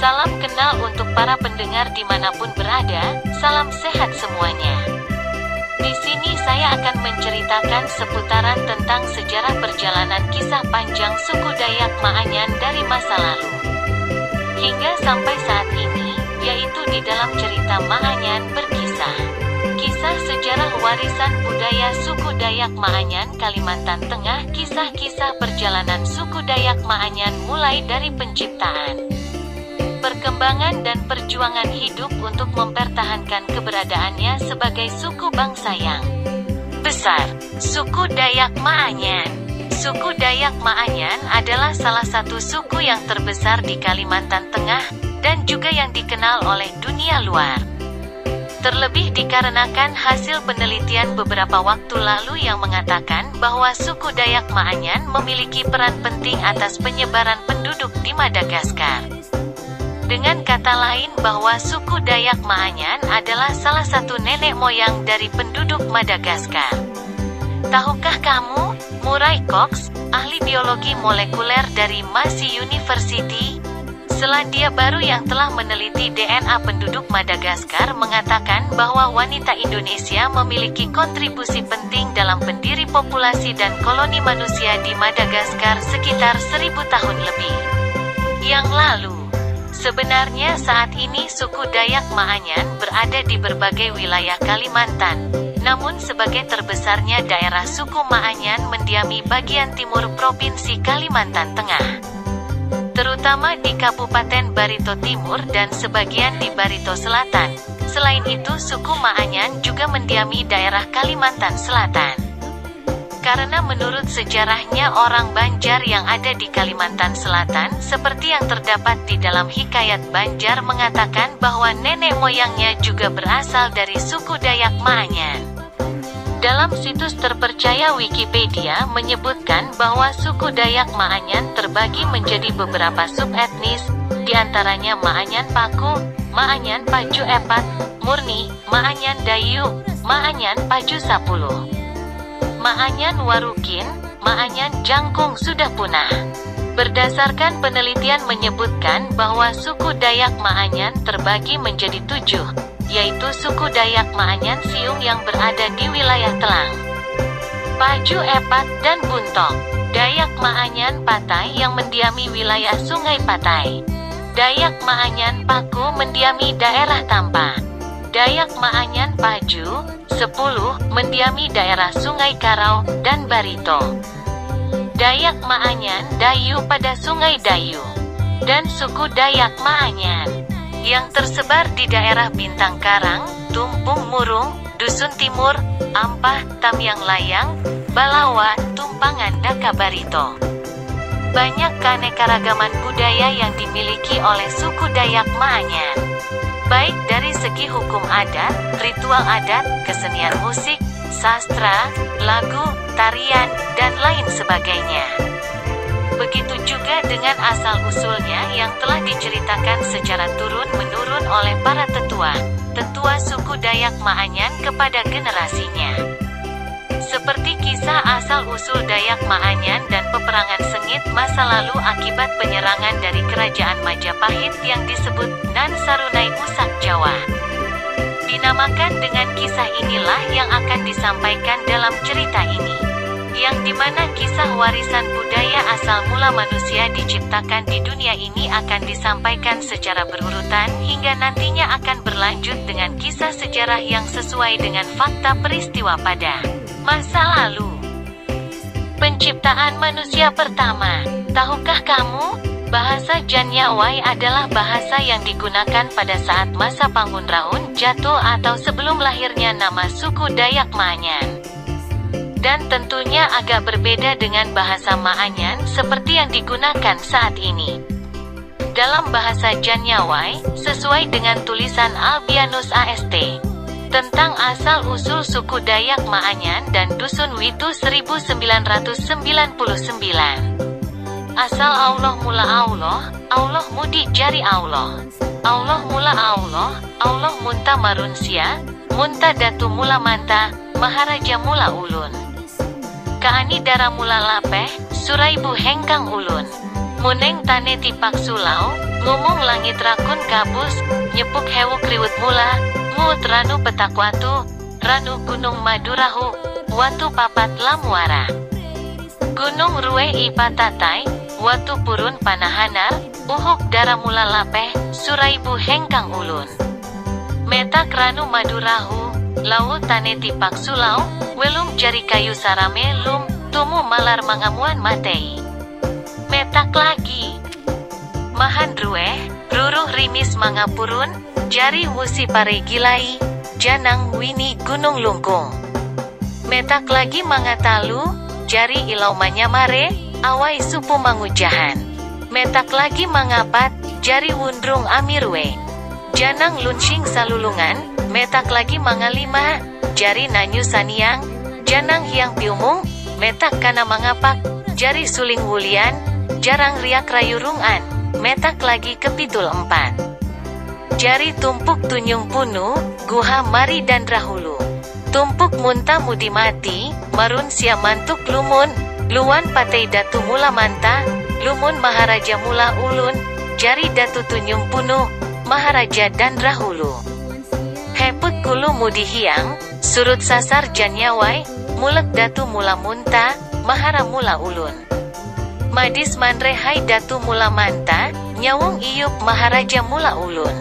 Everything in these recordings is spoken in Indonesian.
Salam kenal untuk para pendengar dimanapun berada, salam sehat semuanya. Di sini saya akan menceritakan seputaran tentang sejarah perjalanan kisah panjang suku Dayak Maanyan dari masa lalu hingga sampai saat ini, yaitu di dalam cerita Maanyan berkisah. Kisah sejarah warisan budaya suku Dayak Maanyan Kalimantan Tengah. Kisah-kisah perjalanan suku Dayak Maanyan mulai dari penciptaan, perkembangan dan perjuangan hidup untuk mempertahankan keberadaannya sebagai suku bangsa yang besar. Suku Dayak Maanyan. Suku Dayak Maanyan adalah salah satu suku yang terbesar di Kalimantan Tengah, dan juga yang dikenal oleh dunia luar. Terlebih dikarenakan hasil penelitian beberapa waktu lalu yang mengatakan bahwa suku Dayak Maanyan memiliki peran penting atas penyebaran penduduk di Madagaskar. Dengan kata lain bahwa suku Dayak Maanyan adalah salah satu nenek moyang dari penduduk Madagaskar. Tahukah kamu, Murray Cox, ahli biologi molekuler dari Massey University, Selandia Baru yang telah meneliti DNA penduduk Madagaskar, mengatakan bahwa wanita Indonesia memiliki kontribusi penting dalam pendiri populasi dan koloni manusia di Madagaskar sekitar 1000 tahun lebih yang lalu. Sebenarnya saat ini suku Dayak Maanyan berada di berbagai wilayah Kalimantan, namun sebagai terbesarnya daerah suku Maanyan mendiami bagian timur Provinsi Kalimantan Tengah, terutama di Kabupaten Barito Timur dan sebagian di Barito Selatan. Selain itu suku Maanyan juga mendiami daerah Kalimantan Selatan. Karena menurut sejarahnya orang Banjar yang ada di Kalimantan Selatan, seperti yang terdapat di dalam hikayat Banjar, mengatakan bahwa nenek moyangnya juga berasal dari suku Dayak Maanyan. Dalam situs terpercaya Wikipedia menyebutkan bahwa suku Dayak Maanyan terbagi menjadi beberapa subetnis, diantaranya Maanyan Paku, Maanyan Paju Epat, Murni, Maanyan Dayu, Maanyan Paju Sapuluh, Maanyan Warukin, Maanyan Jangkung sudah punah. Berdasarkan penelitian menyebutkan bahwa suku Dayak Maanyan terbagi menjadi 7, yaitu suku Dayak Maanyan Siung yang berada di wilayah Telang, Paju Epat dan Buntok, Dayak Maanyan Patai yang mendiami wilayah Sungai Patai, Dayak Maanyan Paku mendiami daerah Tampa, Dayak Maanyan Paju 10 mendiami daerah Sungai Karau dan Barito, Dayak Maanyan Dayu pada Sungai Dayu, dan suku Dayak Maanyan yang tersebar di daerah Bintang Karang, Tumpung Murung, Dusun Timur, Ampah, Tamyang Layang, Balawa, Tumpangan Daka Barito. Banyak keanekaragaman budaya yang dimiliki oleh suku Dayak Maanyan, baik dari segi hukum adat, ritual adat, kesenian musik, sastra, lagu, tarian, dan lain sebagainya. Begitu juga dengan asal-usulnya yang telah diceritakan secara turun-menurun oleh para tetua suku Dayak Maanyan kepada generasinya. Seperti kisah asal-usul Dayak Maanyan dan peperangan sengit masa lalu akibat penyerangan dari kerajaan Majapahit yang disebut Nan Sarunai Usak Jawa. Dinamakan dengan kisah inilah yang akan disampaikan dalam cerita ini, yang dimana kisah warisan budaya asal mula manusia diciptakan di dunia ini akan disampaikan secara berurutan hingga nantinya akan berlanjut dengan kisah sejarah yang sesuai dengan fakta peristiwa pada masa lalu. Penciptaan manusia pertama. Tahukah kamu, bahasa Janyawai adalah bahasa yang digunakan pada saat masa Pangunraun jatuh atau sebelum lahirnya nama suku Dayak Maanyan. Dan tentunya agak berbeda dengan bahasa Maanyan seperti yang digunakan saat ini. Dalam bahasa Janyawai, sesuai dengan tulisan Albianus AST tentang asal-usul suku Dayak Maanyan dan Dusun Witu 1999. Asal Allah mula Allah, Allah mudi jari Allah. Allah mula Allah, Allah munta marunsia, munta datu mula manta, Maharaja mula ulun. Kaani dara mula lapeh, Suraibu hengkang ulun. Muneng tane tipak sulau, ngomong langit rakun kabus, nyepuk hewu kriwut mula, ngut ranu petak watu, ranu gunung madurahu, watu papat lamuara. Gunung ruwe ipatatai, watu purun panahanar, uhuk daramula lapeh, suraibu hengkang ulun. Metak ranu madurahu, lau tane tipak sulau, welum jari kayu sarame lum, tumu malar mangamuan matei. Metak lagi. Mahan rueh, ruruh rimis mangapurun, jari wusi pare gilai, janang wini gunung lungkung. Metak lagi mangatalu, jari ilau manyamare, awai supu mangujahan. Metak lagi mangapat, jari wundrung amirwe. Janang lunsing salulungan, metak lagi mangalima, jari nanyu saniang, janang hiang piumung, metak kana mangapak, jari suling wulian, jarang riak rayurungan, metak lagi kepitul 4. Jari tumpuk tunyung punu, guha mari dan rahulu. Tumpuk munta mudi mati, marun sia mantuk lumun, luan patei datu mula manta, lumun maharaja mula ulun, jari datu tunyung punu, maharaja dan rahulu. Heput kulu mudi hiang, surut sasar janyawai, mulek datu mula munta, mahara mula ulun. Madis manre hai datu mula manta, nyawung iyup maharaja mula ulun.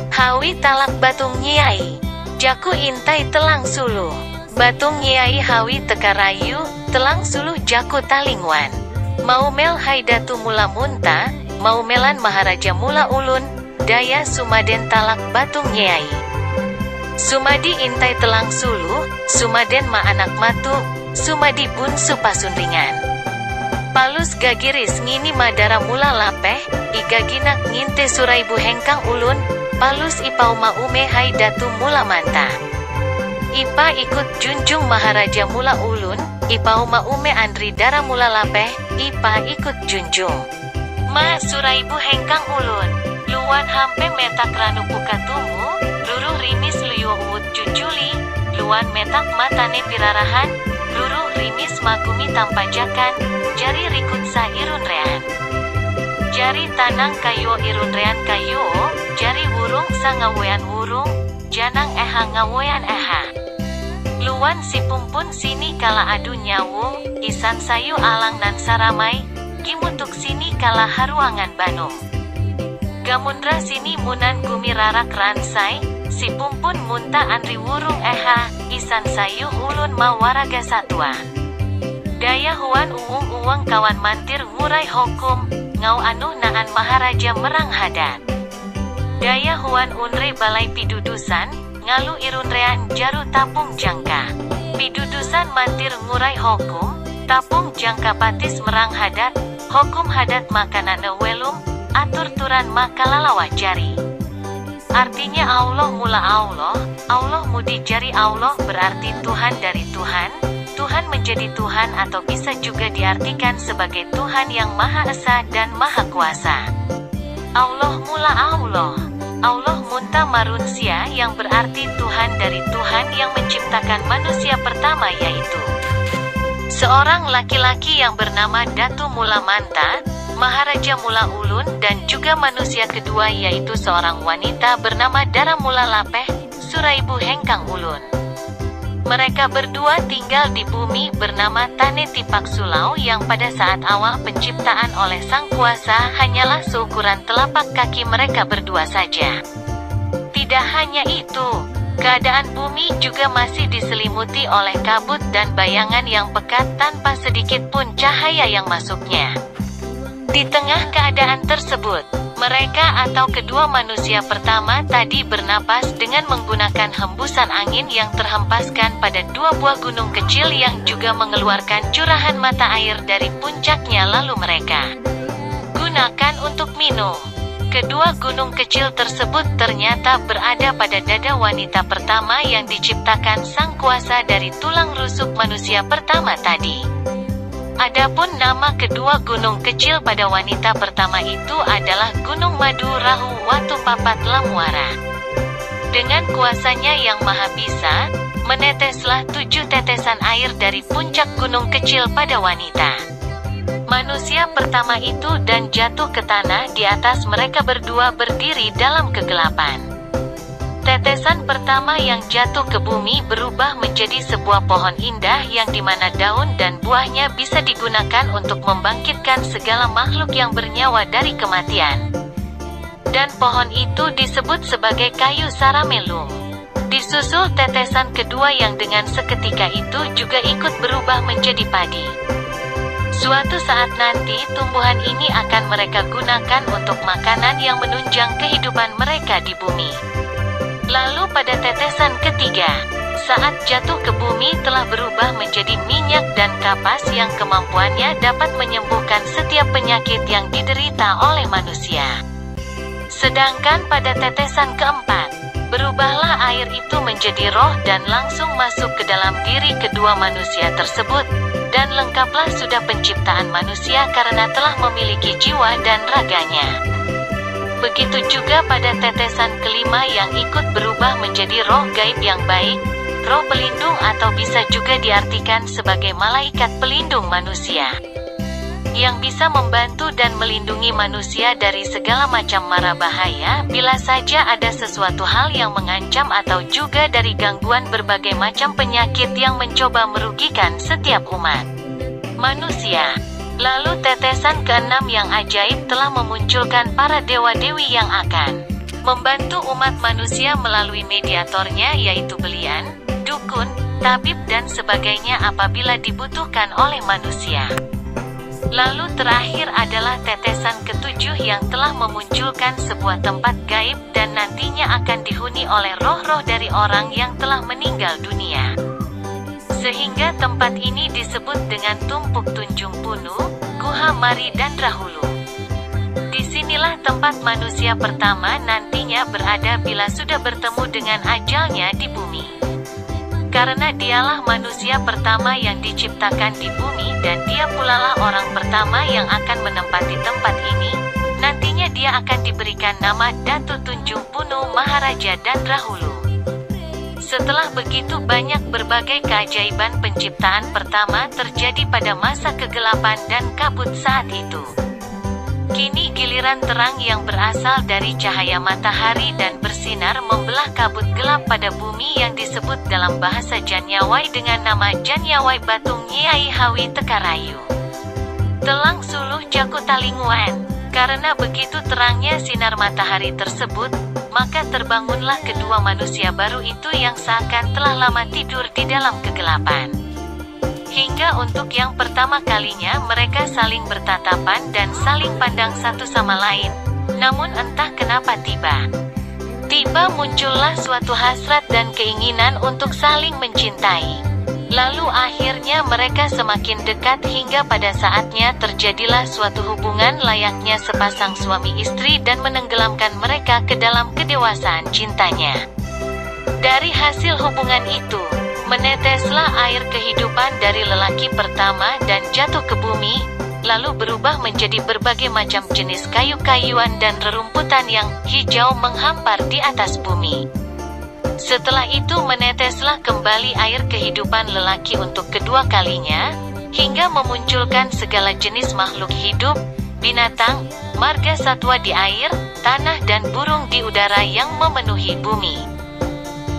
Hawi talak batung nyai, jaku intai telang suluh. Batung nyai hawi tekarayu, telang suluh jaku talingwan. Mau mel hai datu mula munta, mau melan maharaja mula ulun, daya sumaden talak batung nyai. Sumadi intai telang suluh, sumaden ma anak matu, sumadi bun supasunringan. Palus gagiris ngini madara mula lapeh, igaginak nginte suraibu hengkang ulun, palus ipau maume hai datu mula manta. Ipa ikut junjung maharaja mula ulun, ipau maume andri dara mula lapeh, ipa ikut junjung. Ma suraibu hengkang ulun, luan hampe metak ranu pukatumu, luruh rimis luyu uut jujuli, luan metak matane pirarahan, luruh rimis magumi tampajakan, jari rikut sa irunrean. Jari tanang kayu irunrean kayu, jari wurung sa ngawean wurung, janang eha ngawean eha. Luan si pumpun sini kala adu nyawung, isan sayu alang nan saramai, gimutuk sini kala haruangan banung. Gamundra sini munan gumi rarak ransai, si pumpun munta andri wurung eha, isan sayu ulun mawaraga satwa. Daya huan uwang kawan mantir ngurai hukum, ngau anu naan maharaja merang hadat. Daya huan unre balai pidudusan, ngalu irunrean jaru tapung jangka. Pidudusan mantir ngurai hukum, tapung jangka patis merang hadat, hukum hadat makanan welum, atur turan makalalawah jari. Artinya Allah mula Allah, Allah mudi jari Allah berarti Tuhan dari Tuhan, Tuhan menjadi Tuhan atau bisa juga diartikan sebagai Tuhan yang Maha Esa dan Maha Kuasa. Allah mula Allah, Allah munta marunsia yang berarti Tuhan dari Tuhan yang menciptakan manusia pertama yaitu seorang laki-laki yang bernama Datu Mula Manta, Maharaja Mula Ulun dan juga manusia kedua yaitu seorang wanita bernama Dara Mula Lapeh, Suraibu Hengkang Ulun. Mereka berdua tinggal di bumi bernama Tane Tipak Sulau yang pada saat awal penciptaan oleh Sang Kuasa hanyalah seukuran telapak kaki mereka berdua saja. Tidak hanya itu, keadaan bumi juga masih diselimuti oleh kabut dan bayangan yang pekat tanpa sedikit pun cahaya yang masuknya. Di tengah keadaan tersebut, mereka atau kedua manusia pertama tadi bernapas dengan menggunakan hembusan angin yang terhempaskan pada dua buah gunung kecil yang juga mengeluarkan curahan mata air dari puncaknya lalu mereka gunakan untuk minum. Kedua gunung kecil tersebut ternyata berada pada dada wanita pertama yang diciptakan Sang Kuasa dari tulang rusuk manusia pertama tadi. Adapun nama kedua gunung kecil pada wanita pertama itu adalah Gunung Madu Rahu Watu Papat Lamuara. Dengan kuasanya yang maha bisa, meneteslah 7 tetesan air dari puncak gunung kecil pada wanita. Manusia pertama itu dan jatuh ke tanah di atas mereka berdua berdiri dalam kegelapan. Tetesan pertama yang jatuh ke bumi berubah menjadi sebuah pohon indah yang dimana daun dan buahnya bisa digunakan untuk membangkitkan segala makhluk yang bernyawa dari kematian. Dan pohon itu disebut sebagai kayu saramelum. Disusul tetesan kedua yang dengan seketika itu juga ikut berubah menjadi padi. Suatu saat nanti tumbuhan ini akan mereka gunakan untuk makanan yang menunjang kehidupan mereka di bumi. Lalu pada tetesan ketiga, saat jatuh ke bumi telah berubah menjadi minyak dan kapas yang kemampuannya dapat menyembuhkan setiap penyakit yang diderita oleh manusia. Sedangkan pada tetesan keempat, berubahlah air itu menjadi roh dan langsung masuk ke dalam diri kedua manusia tersebut, dan lengkaplah sudah penciptaan manusia karena telah memiliki jiwa dan raganya. Begitu juga pada tetesan kelima yang ikut berubah menjadi roh gaib yang baik, roh pelindung atau bisa juga diartikan sebagai malaikat pelindung manusia, yang bisa membantu dan melindungi manusia dari segala macam mara bahaya bila saja ada sesuatu hal yang mengancam atau juga dari gangguan berbagai macam penyakit yang mencoba merugikan setiap umat manusia. Lalu tetesan keenam yang ajaib telah memunculkan para dewa-dewi yang akan membantu umat manusia melalui mediatornya yaitu belian, dukun, tabib dan sebagainya apabila dibutuhkan oleh manusia. Lalu terakhir adalah tetesan ketujuh yang telah memunculkan sebuah tempat gaib dan nantinya akan dihuni oleh roh-roh dari orang yang telah meninggal dunia. Sehingga tempat ini disebut dengan Tumpuk Tunjung Punu, Guha Mari dan Rahulu. Disinilah tempat manusia pertama nantinya berada bila sudah bertemu dengan ajalnya di bumi. Karena dialah manusia pertama yang diciptakan di bumi dan dia pula lah orang pertama yang akan menempati tempat ini, nantinya dia akan diberikan nama Datu Tunjung Punu Maharaja dan Rahulu. Setelah begitu banyak berbagai keajaiban penciptaan pertama terjadi pada masa kegelapan dan kabut saat itu. Kini giliran terang yang berasal dari cahaya matahari dan bersinar membelah kabut gelap pada bumi yang disebut dalam bahasa Janyawai dengan nama Janyawai Batung Nyai Hawi Tekarayu. Telang Suluh Jaku Talinguan. Karena begitu terangnya sinar matahari tersebut, maka terbangunlah kedua manusia baru itu yang seakan telah lama tidur di dalam kegelapan. Hingga untuk yang pertama kalinya mereka saling bertatapan dan saling pandang satu sama lain. Namun entah kenapa tiba muncullah suatu hasrat dan keinginan untuk saling mencintai. Lalu akhirnya mereka semakin dekat hingga pada saatnya terjadilah suatu hubungan layaknya sepasang suami istri dan menenggelamkan mereka ke dalam kedewasaan cintanya. Dari hasil hubungan itu, meneteslah air kehidupan dari lelaki pertama dan jatuh ke bumi, lalu berubah menjadi berbagai macam jenis kayu-kayuan dan rerumputan yang hijau menghampar di atas bumi. Setelah itu meneteslah kembali air kehidupan lelaki untuk kedua kalinya, hingga memunculkan segala jenis makhluk hidup, binatang, marga satwa di air, tanah dan burung di udara yang memenuhi bumi.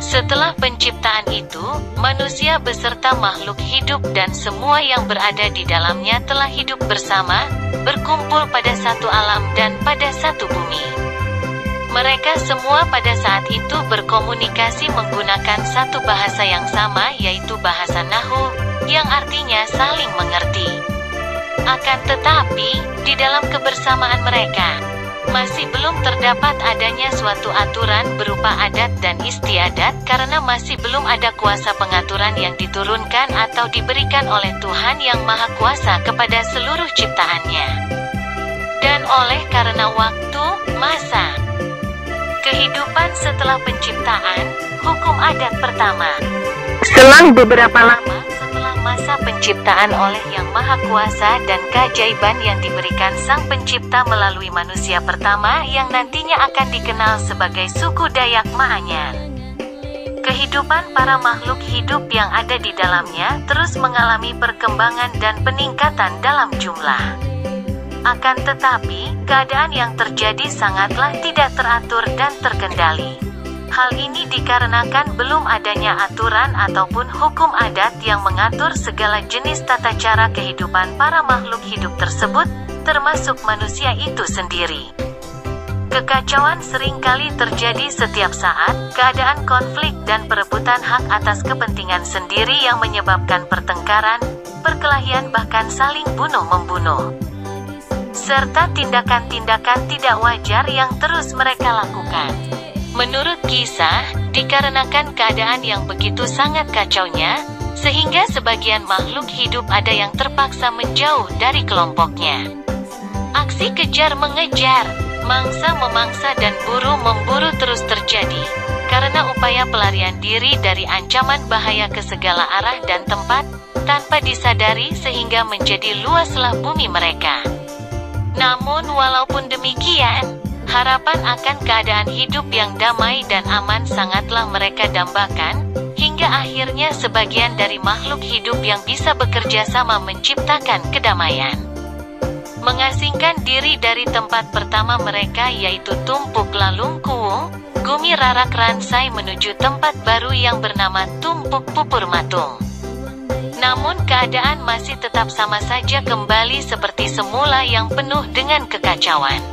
Setelah penciptaan itu, manusia beserta makhluk hidup dan semua yang berada di dalamnya telah hidup bersama, berkumpul pada satu alam dan pada satu bumi. Mereka semua pada saat itu berkomunikasi menggunakan satu bahasa yang sama yaitu bahasa Nahu, yang artinya saling mengerti. Akan tetapi, di dalam kebersamaan mereka, masih belum terdapat adanya suatu aturan berupa adat dan istiadat karena masih belum ada kuasa pengaturan yang diturunkan atau diberikan oleh Tuhan Yang Maha Kuasa kepada seluruh ciptaannya. Dan oleh karena waktu, masa, kehidupan setelah penciptaan, hukum adat pertama. Selang beberapa lama setelah masa penciptaan oleh Yang Maha Kuasa dan keajaiban yang diberikan Sang Pencipta melalui manusia pertama yang nantinya akan dikenal sebagai suku Dayak Maanyar. Kehidupan para makhluk hidup yang ada di dalamnya terus mengalami perkembangan dan peningkatan dalam jumlah. Akan tetapi, keadaan yang terjadi sangatlah tidak teratur dan terkendali. Hal ini dikarenakan belum adanya aturan ataupun hukum adat yang mengatur segala jenis tata cara kehidupan para makhluk hidup tersebut, termasuk manusia itu sendiri. Kekacauan seringkali terjadi setiap saat, keadaan konflik dan perebutan hak atas kepentingan sendiri yang menyebabkan pertengkaran, perkelahian bahkan saling bunuh-membunuh. Serta tindakan-tindakan tidak wajar yang terus mereka lakukan. Menurut kisah, dikarenakan keadaan yang begitu sangat kacaunya, sehingga sebagian makhluk hidup ada yang terpaksa menjauh dari kelompoknya. Aksi kejar-mengejar, mangsa-memangsa dan buru-memburu terus terjadi, karena upaya pelarian diri dari ancaman bahaya ke segala arah dan tempat, tanpa disadari sehingga menjadi luaslah bumi mereka. Namun walaupun demikian, harapan akan keadaan hidup yang damai dan aman sangatlah mereka dambakan, hingga akhirnya sebagian dari makhluk hidup yang bisa bekerja sama menciptakan kedamaian. Mengasingkan diri dari tempat pertama mereka yaitu Tumpuk Lalungkuwung, Gumi Rarak Ransai menuju tempat baru yang bernama Tumpuk Pupur Matung. Namun keadaan masih tetap sama saja kembali seperti semula yang penuh dengan kekacauan.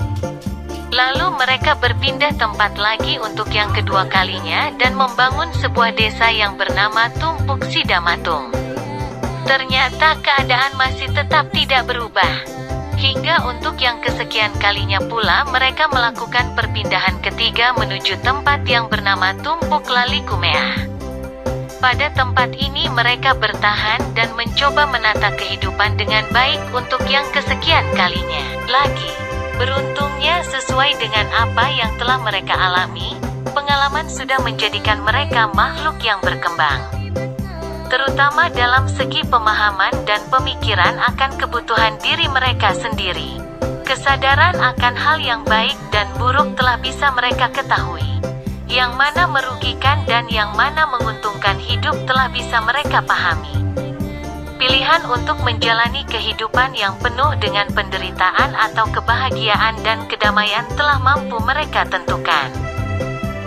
Lalu mereka berpindah tempat lagi untuk yang kedua kalinya dan membangun sebuah desa yang bernama Tumpuk Sidamatung. Ternyata keadaan masih tetap tidak berubah. Hingga untuk yang kesekian kalinya pula mereka melakukan perpindahan ketiga menuju tempat yang bernama Tumpuk Lalikumeah. Pada tempat ini mereka bertahan dan mencoba menata kehidupan dengan baik untuk yang kesekian kalinya lagi. Beruntungnya sesuai dengan apa yang telah mereka alami, pengalaman sudah menjadikan mereka makhluk yang berkembang. Terutama dalam segi pemahaman dan pemikiran akan kebutuhan diri mereka sendiri. Kesadaran akan hal yang baik dan buruk telah bisa mereka ketahui. Yang mana merugikan dan yang mana menguntungkan hidup telah bisa mereka pahami. Pilihan untuk menjalani kehidupan yang penuh dengan penderitaan atau kebahagiaan dan kedamaian telah mampu mereka tentukan.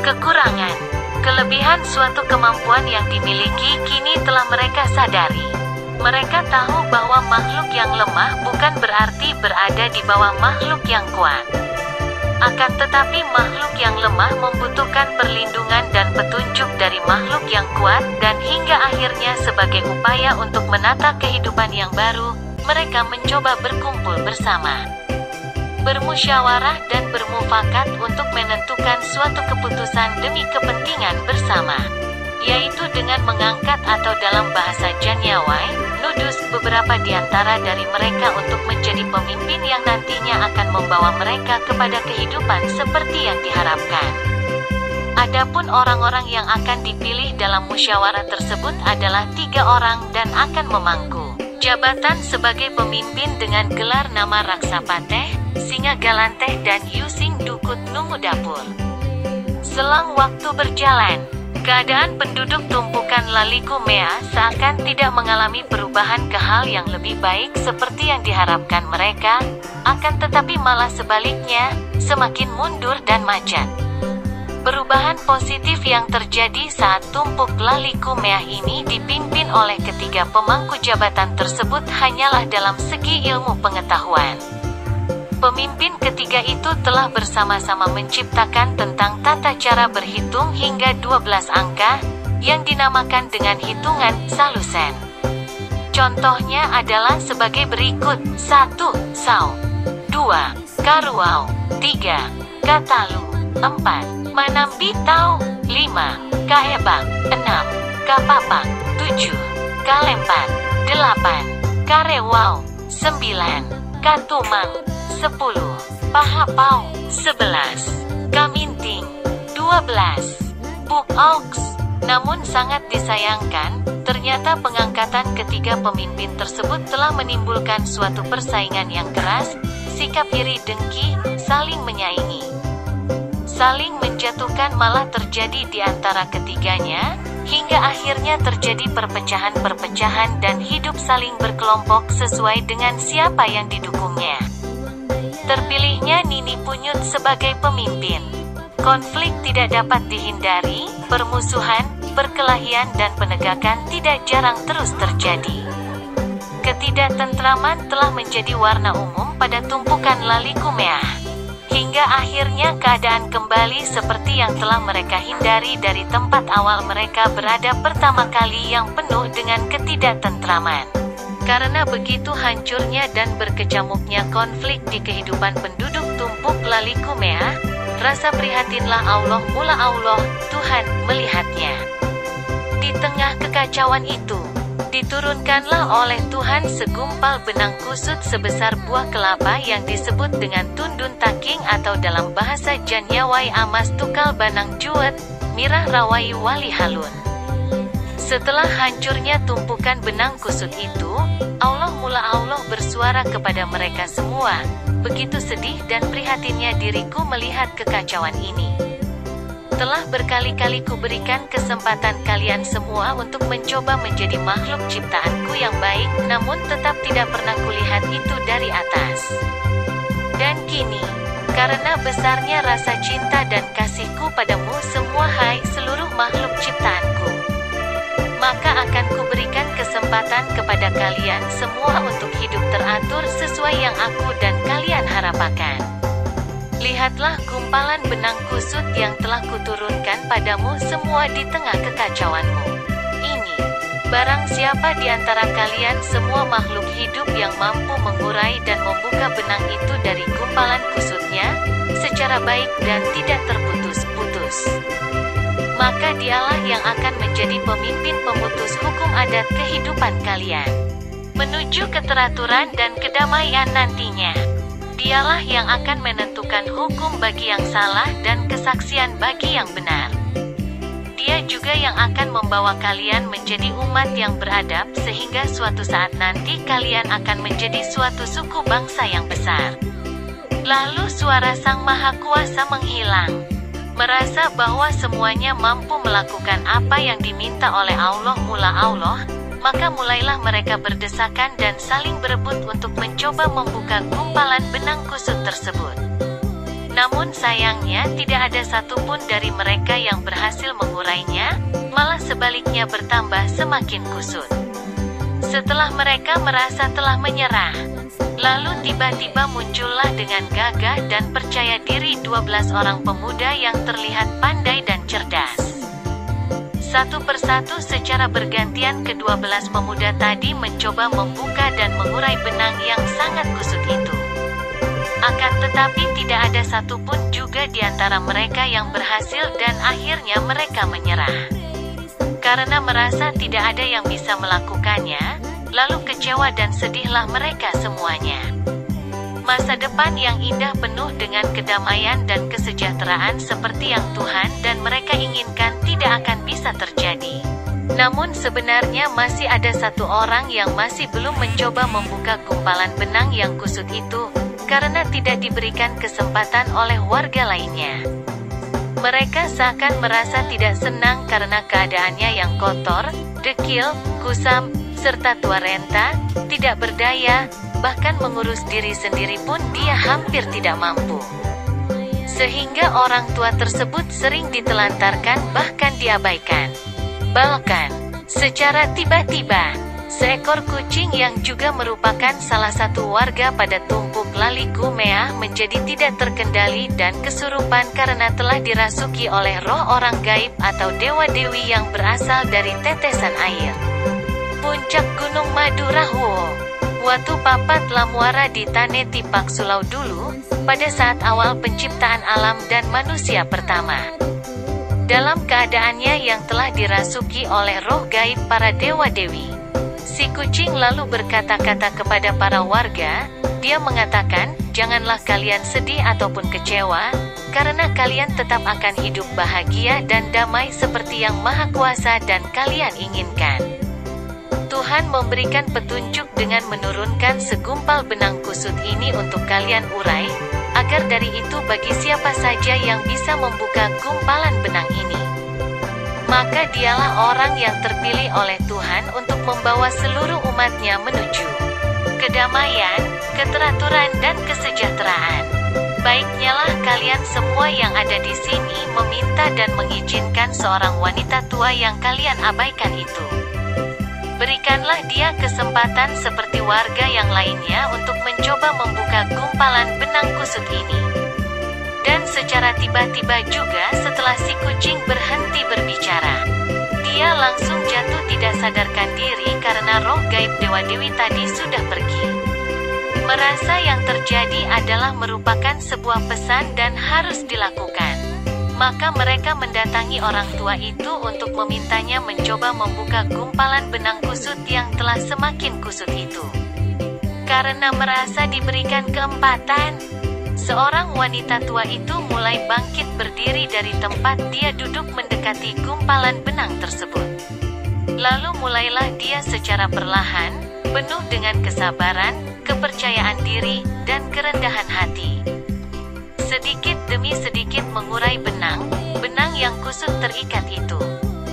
Kekurangan, kelebihan suatu kemampuan yang dimiliki kini telah mereka sadari. Mereka tahu bahwa makhluk yang lemah bukan berarti berada di bawah makhluk yang kuat. Akan tetapi makhluk yang lemah membutuhkan perlindungan dan petunjuk dari makhluk yang kuat dan hingga akhirnya sebagai upaya untuk menata kehidupan yang baru, mereka mencoba berkumpul bersama. Bermusyawarah dan bermufakat untuk menentukan suatu keputusan demi kepentingan bersama, yaitu dengan mengangkat atau dalam bahasa Janyawai, nudus beberapa di antara dari mereka untuk menjadi pemimpin yang nantinya akan membawa mereka kepada kehidupan seperti yang diharapkan. Adapun orang-orang yang akan dipilih dalam musyawarah tersebut adalah 3 orang dan akan memangku jabatan sebagai pemimpin dengan gelar nama Raksapateh, Singa Galanteh dan Yusing Dukut Nungu Dapur. Selang waktu berjalan, keadaan penduduk tumpukan Lalikumeah seakan tidak mengalami perubahan ke hal yang lebih baik seperti yang diharapkan mereka, akan tetapi malah sebaliknya, semakin mundur dan macet. Perubahan positif yang terjadi saat tumpuk Lalikumeah ini dipimpin oleh ketiga pemangku jabatan tersebut hanyalah dalam segi ilmu pengetahuan. Pemimpin ketiga itu telah bersama-sama menciptakan tentang tata cara berhitung hingga 12 angka, yang dinamakan dengan hitungan Salusen. Contohnya adalah sebagai berikut: 1. Sau 2. Karuau 3. Katalu 4. Manambi Tau 5. Kaebang 6. Kapapang 7. Kalempan 8. Karewau 9. Katumang 10. Pahapau 11. Kaminting 12. Buk Auks. Namun sangat disayangkan, ternyata pengangkatan ketiga pemimpin tersebut telah menimbulkan suatu persaingan yang keras, sikap iri dengki, saling menyaingi. Saling menjatuhkan malah terjadi di antara ketiganya, hingga akhirnya terjadi perpecahan-perpecahan dan hidup saling berkelompok sesuai dengan siapa yang didukungnya. Terpilihnya Nini Punyut sebagai pemimpin. Konflik tidak dapat dihindari, permusuhan, perkelahian dan penegakan tidak jarang terus terjadi. Ketidaktentraman telah menjadi warna umum pada tumpukan Lalikumeah. Hingga akhirnya keadaan kembali seperti yang telah mereka hindari dari tempat awal mereka berada pertama kali yang penuh dengan ketidaktentraman. Karena begitu hancurnya dan berkecamuknya konflik di kehidupan penduduk tumpuk Lalikumeah, rasa prihatinlah Allah mula Allah, Tuhan, melihatnya. Di tengah kekacauan itu, diturunkanlah oleh Tuhan segumpal benang kusut sebesar buah kelapa yang disebut dengan tundun taking atau dalam bahasa Janyawai amas tukal banang juet, mirah rawai wali halun. Setelah hancurnya tumpukan benang kusut itu, Allah mula Allah bersuara kepada mereka semua, begitu sedih dan prihatinnya diriku melihat kekacauan ini. Telah berkali-kali kuberikan kesempatan kalian semua untuk mencoba menjadi makhluk ciptaanku yang baik, namun tetap tidak pernah kulihat itu dari atas. Dan kini, karena besarnya rasa cinta dan kasihku padamu semua hai seluruh makhluk ciptaanku, maka akan kuberikan kesempatan kepada kalian semua untuk hidup teratur sesuai yang aku dan kalian harapkan. Lihatlah gumpalan benang kusut yang telah kuturunkan padamu semua di tengah kekacauanmu. Ini, barang siapa di antara kalian semua makhluk hidup yang mampu mengurai dan membuka benang itu dari gumpalan kusutnya, secara baik dan tidak terputus-putus, maka dialah yang akan menjadi pemimpin pemutus hukum adat kehidupan kalian, menuju keteraturan dan kedamaian nantinya. Dialah yang akan menentukan hukum bagi yang salah dan kesaksian bagi yang benar. Dia juga yang akan membawa kalian menjadi umat yang beradab sehingga suatu saat nanti kalian akan menjadi suatu suku bangsa yang besar. Lalu suara Sang Maha Kuasa menghilang. Merasa bahwa semuanya mampu melakukan apa yang diminta oleh Allah mula Allah, maka mulailah mereka berdesakan dan saling berebut untuk mencoba membuka gumpalan benang kusut tersebut. Namun sayangnya tidak ada satupun dari mereka yang berhasil mengurainya, malah sebaliknya bertambah semakin kusut. Setelah mereka merasa telah menyerah, lalu tiba-tiba muncullah dengan gagah dan percaya diri 12 orang pemuda yang terlihat pandai dan cerdas. Satu persatu secara bergantian ke-12 pemuda tadi mencoba membuka dan mengurai benang yang sangat kusut itu. Akan tetapi tidak ada satupun juga di antara mereka yang berhasil dan akhirnya mereka menyerah. Karena merasa tidak ada yang bisa melakukannya, lalu kecewa dan sedihlah mereka semuanya. Masa depan yang indah penuh dengan kedamaian dan kesejahteraan seperti yang Tuhan dan mereka inginkan tidak akan bisa terjadi. Namun sebenarnya masih ada satu orang yang masih belum mencoba membuka gumpalan benang yang kusut itu, karena tidak diberikan kesempatan oleh warga lainnya. Mereka seakan merasa tidak senang karena keadaannya yang kotor, dekil, kusam, serta tua renta, tidak berdaya, bahkan mengurus diri sendiri pun dia hampir tidak mampu. Sehingga orang tua tersebut sering ditelantarkan bahkan diabaikan. Bahkan, secara tiba-tiba, seekor kucing yang juga merupakan salah satu warga pada tumpuk Lalikumeah menjadi tidak terkendali dan kesurupan karena telah dirasuki oleh roh orang gaib atau dewa-dewi yang berasal dari tetesan air. Puncak Gunung Madurahuo. Watu papat lamuara di Tane Tipak Sulau dulu, pada saat awal penciptaan alam dan manusia pertama. Dalam keadaannya yang telah dirasuki oleh roh gaib para dewa-dewi, si kucing lalu berkata-kata kepada para warga, dia mengatakan, janganlah kalian sedih ataupun kecewa, karena kalian tetap akan hidup bahagia dan damai seperti yang Maha Kuasa dan kalian inginkan. Tuhan memberikan petunjuk dengan menurunkan segumpal benang kusut ini untuk kalian urai, agar dari itu bagi siapa saja yang bisa membuka gumpalan benang ini, maka dialah orang yang terpilih oleh Tuhan untuk membawa seluruh umatnya menuju kedamaian, keteraturan dan kesejahteraan. Baiknya lah kalian semua yang ada di sini meminta dan mengizinkan seorang wanita tua yang kalian abaikan itu. Berikanlah dia kesempatan seperti warga yang lainnya untuk mencoba membuka gumpalan benang kusut ini. Dan secara tiba-tiba juga setelah si kucing berhenti berbicara, dia langsung jatuh tidak sadarkan diri karena roh gaib dewa-dewi tadi sudah pergi. Merasa yang terjadi adalah merupakan sebuah pesan dan harus dilakukan, maka mereka mendatangi orang tua itu untuk memintanya mencoba membuka gumpalan benang kusut yang telah semakin kusut itu. Karena merasa diberikan keempatan, seorang wanita tua itu mulai bangkit berdiri dari tempat dia duduk mendekati gumpalan benang tersebut. Lalu mulailah dia secara perlahan, penuh dengan kesabaran, kepercayaan diri, dan kerendahan hati, sedikit demi sedikit mengurai benang yang kusut terikat itu.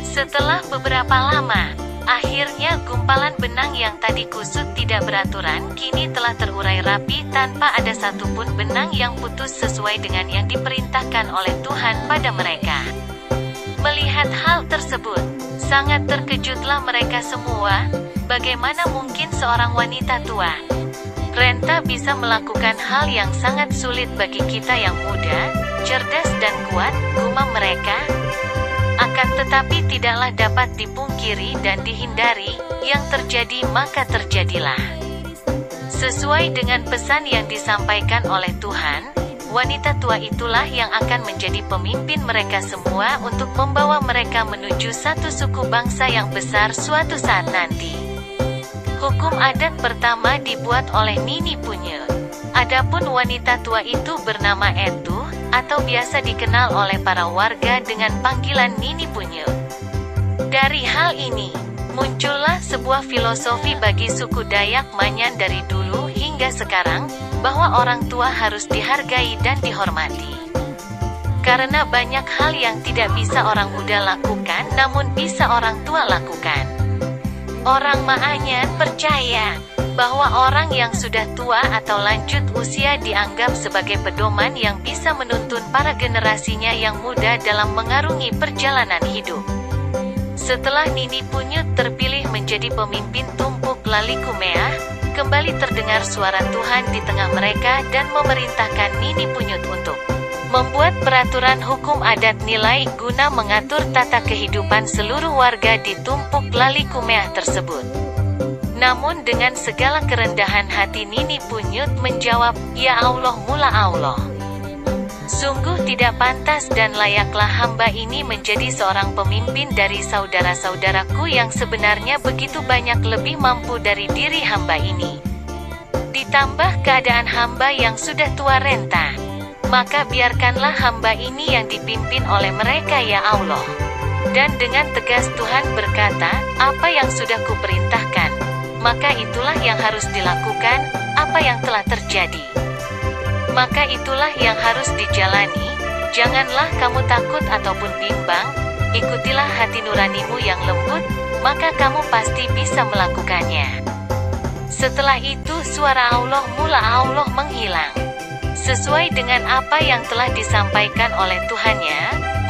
Setelah beberapa lama, akhirnya gumpalan benang yang tadi kusut tidak beraturan kini telah terurai rapi tanpa ada satupun benang yang putus sesuai dengan yang diperintahkan oleh Tuhan pada mereka. Melihat hal tersebut, sangat terkejutlah mereka semua. Bagaimana mungkin seorang wanita tua, renta bisa melakukan hal yang sangat sulit bagi kita yang muda, cerdas dan kuat, gumam mereka. Akan tetapi tidaklah dapat dipungkiri dan dihindari, yang terjadi maka terjadilah. Sesuai dengan pesan yang disampaikan oleh Tuhan, wanita tua itulah yang akan menjadi pemimpin mereka semua untuk membawa mereka menuju satu suku bangsa yang besar suatu saat nanti. Hukum adat pertama dibuat oleh Nini Punye. Adapun wanita tua itu bernama Etuh, atau biasa dikenal oleh para warga dengan panggilan Nini Punye. Dari hal ini, muncullah sebuah filosofi bagi suku Dayak Manyan dari dulu hingga sekarang, bahwa orang tua harus dihargai dan dihormati. Karena banyak hal yang tidak bisa orang muda lakukan, namun bisa orang tua lakukan. Orang Maanyan percaya bahwa orang yang sudah tua atau lanjut usia dianggap sebagai pedoman yang bisa menuntun para generasinya yang muda dalam mengarungi perjalanan hidup. Setelah Nini Punyut terpilih menjadi pemimpin tumpuk Lalikumeah, kembali terdengar suara Tuhan di tengah mereka dan memerintahkan Nini Punyut untuk membuat peraturan hukum adat nilai guna mengatur tata kehidupan seluruh warga di tumpuk Lalikumeah tersebut. Namun dengan segala kerendahan hati Nini Punyut menjawab, "Ya Allah mula Allah. Sungguh tidak pantas dan layaklah hamba ini menjadi seorang pemimpin dari saudara-saudaraku yang sebenarnya begitu banyak lebih mampu dari diri hamba ini. Ditambah keadaan hamba yang sudah tua renta. Maka biarkanlah hamba ini yang dipimpin oleh mereka ya Allah." Dan dengan tegas Tuhan berkata, "Apa yang sudah kuperintahkan, maka itulah yang harus dilakukan, apa yang telah terjadi, maka itulah yang harus dijalani. Janganlah kamu takut ataupun bimbang, ikutilah hati nuranimu yang lembut, maka kamu pasti bisa melakukannya." Setelah itu suara Allah mula Allah menghilang. Sesuai dengan apa yang telah disampaikan oleh Tuhannya,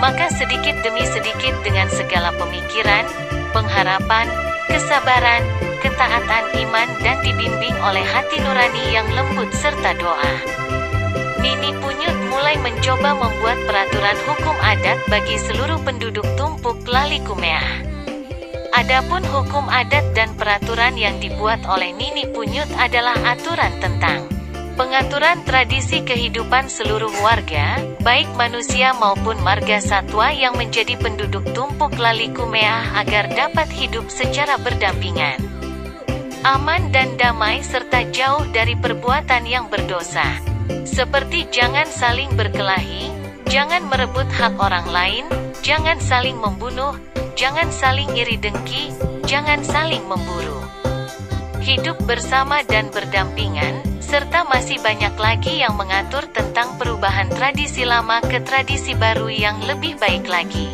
maka sedikit demi sedikit dengan segala pemikiran, pengharapan, kesabaran, ketaatan iman dan dibimbing oleh hati nurani yang lembut serta doa, Nini Punyut mulai mencoba membuat peraturan hukum adat bagi seluruh penduduk tumpuk Lalikumeah. Adapun hukum adat dan peraturan yang dibuat oleh Nini Punyut adalah aturan tentang pengaturan tradisi kehidupan seluruh warga, baik manusia maupun marga satwa yang menjadi penduduk tumpuk Lalikumeah agar dapat hidup secara berdampingan, aman dan damai serta jauh dari perbuatan yang berdosa. Seperti jangan saling berkelahi, jangan merebut hak orang lain, jangan saling membunuh, jangan saling iri dengki, jangan saling memburu. hidup bersama dan berdampingan, serta masih banyak lagi yang mengatur tentang perubahan tradisi lama ke tradisi baru yang lebih baik lagi.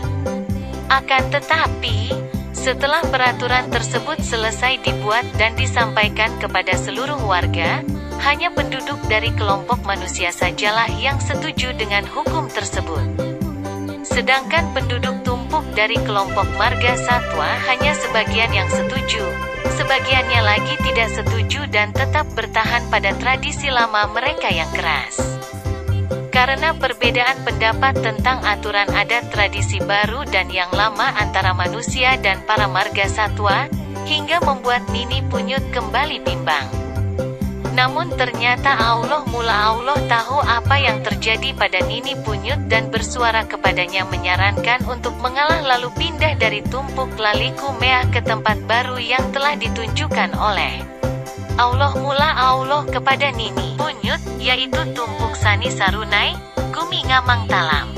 Akan tetapi, setelah peraturan tersebut selesai dibuat dan disampaikan kepada seluruh warga, hanya penduduk dari kelompok manusia sajalah yang setuju dengan hukum tersebut. Sedangkan penduduk tumpuk dari kelompok marga satwa hanya sebagian yang setuju, sebagiannya lagi tidak setuju dan tetap bertahan pada tradisi lama mereka yang keras. Karena perbedaan pendapat tentang aturan adat tradisi baru dan yang lama antara manusia dan para marga satwa, hingga membuat Nini Punyut kembali bimbang. Namun ternyata Allah tahu apa yang terjadi pada Nini Punyut dan bersuara kepadanya menyarankan untuk mengalah lalu pindah dari tumpuk Laliku Meah ke tempat baru yang telah ditunjukkan oleh Allah kepada Nini Punyut, yaitu tumpuk Sani Sarunai, Gumi Ngamang Talam.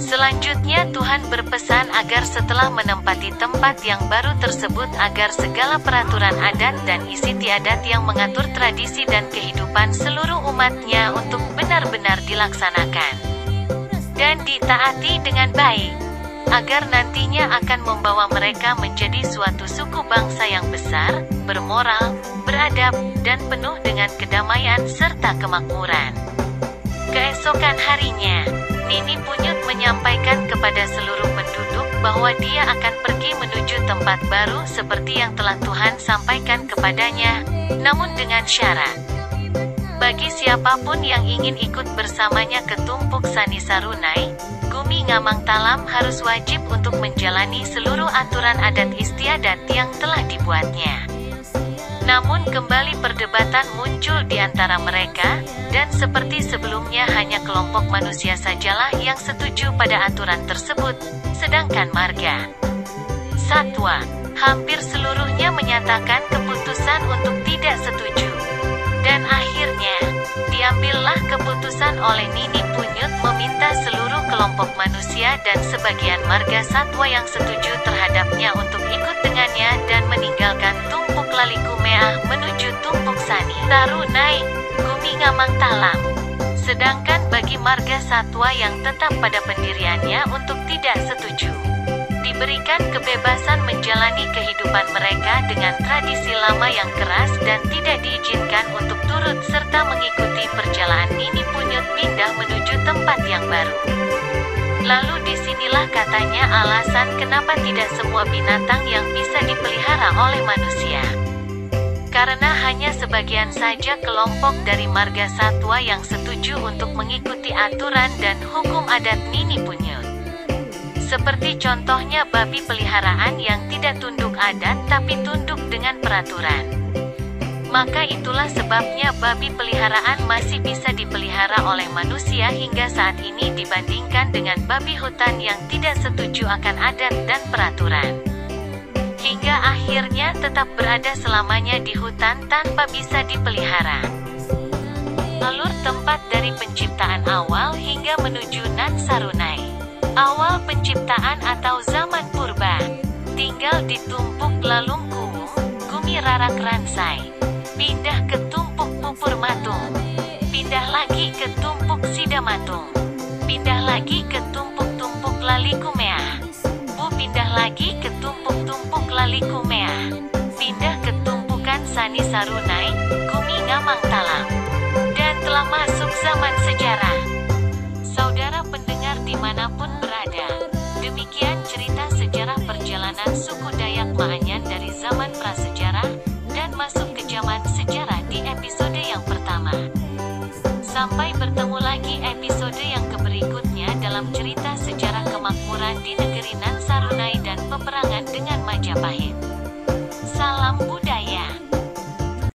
Selanjutnya Tuhan berpesan agar setelah menempati tempat yang baru tersebut agar segala peraturan adat dan istiadat yang mengatur tradisi dan kehidupan seluruh umatnya untuk benar-benar dilaksanakan dan ditaati dengan baik, agar nantinya akan membawa mereka menjadi suatu suku bangsa yang besar, bermoral, beradab, dan penuh dengan kedamaian serta kemakmuran. Keesokan harinya, Nini Punyut menyampaikan kepada seluruh penduduk bahwa dia akan pergi menuju tempat baru seperti yang telah Tuhan sampaikan kepadanya, namun dengan syarat. Bagi siapapun yang ingin ikut bersamanya ke tumpuk Sani Sarunai, Gumi Ngamang Talam harus wajib untuk menjalani seluruh aturan adat istiadat yang telah dibuatnya. Namun kembali perdebatan muncul di antara mereka, dan seperti sebelumnya hanya kelompok manusia sajalah yang setuju pada aturan tersebut, sedangkan marga satwa hampir seluruhnya menyatakan keputusan untuk tidak setuju. Dan akhirnya, diambillah keputusan oleh Nini Punyut meminta seluruh kelompok manusia dan sebagian marga satwa yang setuju terhadapnya untuk ikut dengannya dan meninggalkan tumpuk Laliku Meah menuju tumpuk Sani Sarunai, Gumi Ngamang Talam. Sedangkan bagi marga satwa yang tetap pada pendiriannya untuk tidak setuju, diberikan kebebasan menjalani kehidupan mereka dengan tradisi lama yang keras dan tidak diizinkan untuk turut serta mengikuti perjalanan Nini Punyut pindah menuju tempat yang baru. Lalu disinilah katanya alasan kenapa tidak semua binatang yang bisa dipelihara oleh manusia. Karena hanya sebagian saja kelompok dari marga satwa yang setuju untuk mengikuti aturan dan hukum adat Nini Punyut. Seperti contohnya babi peliharaan yang tidak tunduk adat tapi tunduk dengan peraturan. Maka itulah sebabnya babi peliharaan masih bisa dipelihara oleh manusia hingga saat ini dibandingkan dengan babi hutan yang tidak setuju akan adat dan peraturan. Hingga akhirnya tetap berada selamanya di hutan tanpa bisa dipelihara. Alur tempat dari penciptaan awal hingga menuju Nan Sarunai. Awal penciptaan atau zaman purba. Tinggal di tumpuk Lalung Kuwung, Gumi Rarak Ransai. Pindah ke tumpuk Pupur Matung. Pindah lagi ke tumpuk Sidamatung. Pindah lagi ke tumpuk-tumpuk Laliku Meah. Pindah lagi ke tumpuk-tumpuk Laliku Meah. Pindah ke tumpukan Sani Sarunai, Gumi Ngamang Talam. Dan telah masuk zaman sejarah. Saudara pendengar dimanapun berada, demikian cerita sejarah perjalanan suku Dayak Maanyan dari zaman prasejarah, dan masuk ke zaman sejarah di episode yang pertama. Sampai bertemu lagi episode yang berikutnya dalam cerita sejarah kemakmuran di negeri Nan Sarunai dan peperangan dengan Majapahit.